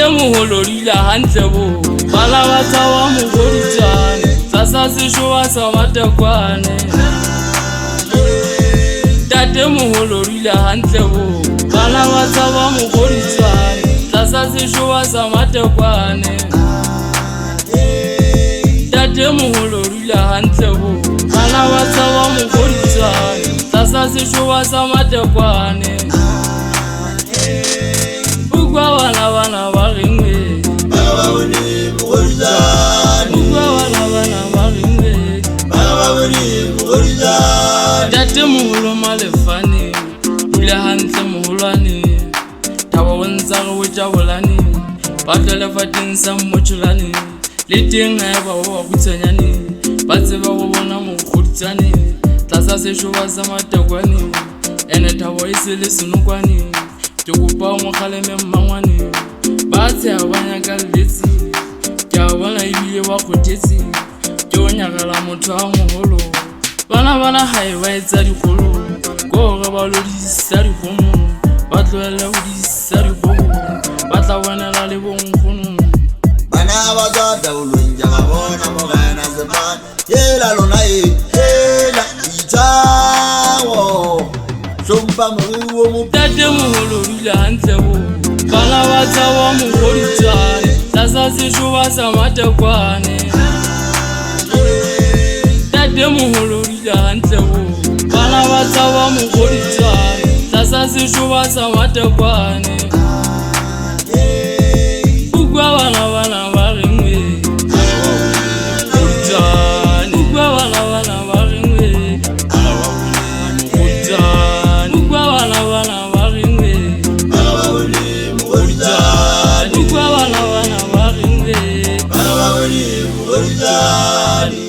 Moholo rila hantle bo bala ba tsawa mogoditsane sasa seshowa sa matekwane Moholo rila hantle bo bala ba tsawa mogoditsane sasa seshowa sa matekwane Moholo rila hantle bo bala ba tsawa mogoditsane sasa seshowa sa matekwane Bana ba ringwe bana ba bone mogoditsane bana ba ringwe bana ba bone mogoditsane moholo malefane dula hantle moholwane taba wantsa go tja bolane ba tlele fateng sa motšholane le teng ga ba go gutsanyane ba tseba go bona mogoditsane tlasa seshoba sa matekwane ene taba e se le senokwane ke kopa mo kgaleme mmangwane ba tse a banya ka letsi ke a bona ibile wa khotetse ke o nyagala motho a moholo bana hae ba etsa dikgolo go re ba lo di sa di gomo ba tloela go di sa di gomo ba tla bonela le bonkgono bana ba tla tabolong ja ba bona mo bana zeman yela lona hela itsawo Sompa mo moholo rila hantle bo bana ba tsawa mogoditsane tlasa seshoba sa matekwane moholo rila hantle bo bana ba tsawa mogoditsane tlasa seshoba sa matekwane bana ba ringwe Mogoditsane